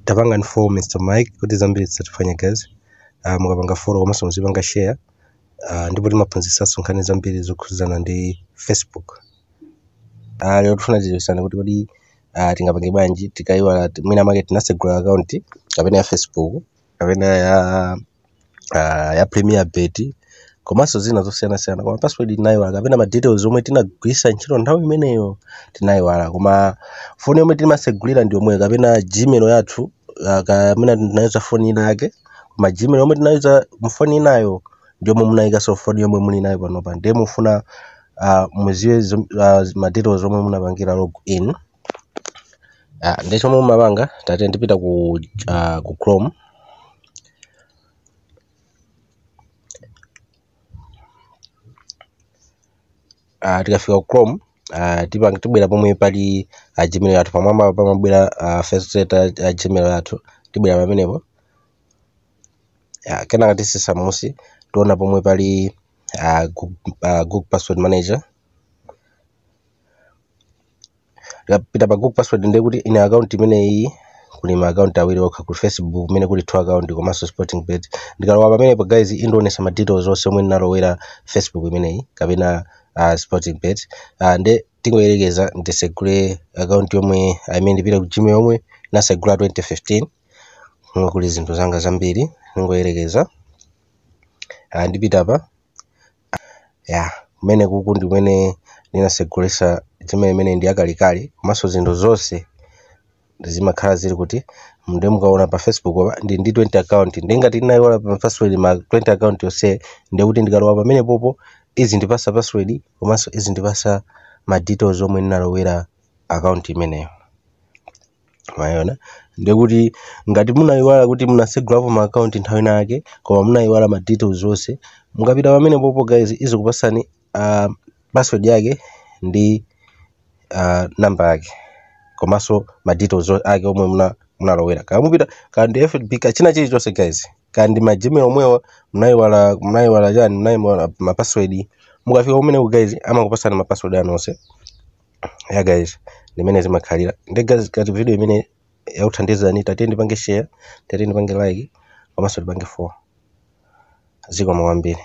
tapanga for Mr. Mike kuti zambiri zisatufanya guys. Mukapanga follow komanso muzipanga share. Ndipo timaphunzitsanso nkhani zambiri zokhuzana ndi Facebook. Lero tifuna tidziwitsane kuti kodi tingapange bwanji tikayiwala mwina make tinasegula account kapena ya Facebook kapena ya Premier Bet komanso zina zosiyana-siyana koma password tinayiwala kapena ma details omwe tinagwisa ntchito nthawi imeneyo tinayiwala koma phone yomwe timasegulira ndi yomwe kapena Gmail yathu kapena tinayuza phone ina yake koma Gmail yomwe tinayuza mphone inayo ndio munayikaso phone yomwe muli nayo panopa ndiye mufuna muziwe ma details omwe munapangira login. Ndiye chomwe mumapanga tate ndipita ku Chrome. Tikafika ku Chrome tibwera pomwe pali Gmail yathu pamwamba pamabwera first set Gmail yathu tibwera pamenepo. Kenaka tisisa musi tiona pomwe pali Google Password Manager. Tikapita pa Google Password ndiye kuti ine account imeneyi kuli ma account awiri okha ku Facebook imene kuli 2 account komanso Sporting Bet. Ndikalowa pamenepo guys indionesa ma details onse omwe ndinalowera Facebook imeneyi kapena Sporting Bet. Nde tingoyerekeza ndisegule account yomwe ndipita ku Gmail yomwe nasegula 2015 kuli zinthu zanga zambiri ngoyerekeza. Ndipita pa kumene kuku ndi kumene ndinasegulisa Gmail imene ndi yakalikali komanso zinthu zonse zimakhala zili kuti ndiye mukaona pa Facebook ndi 20 account ndingati tinayiwala pa password ma 20 account yonse ndiye kuti ndikalowa pamene popo izi ndipasa password komanso izi ndipasa ma details omwe ndinalowera account imeneyo. Mayona ndiye kuti ngati munayiwala kuti munasegulapo ma account nthawi yake koma munayiwala ma details zonse mukapita pamene popo guys izikupasani password yake ndi number yake komanso ma details ake omwe munalowera kamupita kandi FB kachina chilichonse guys kandi ma Gmail omwewa munayiwala chani munayiwala ma password mukafika umene ku guys amakupasani ma password anonse guys limene zimakhalira ndi guys kati video imene yakuthandizani tate ndipange share tate ndipange like komanso ndipange follow ziko mwambiri.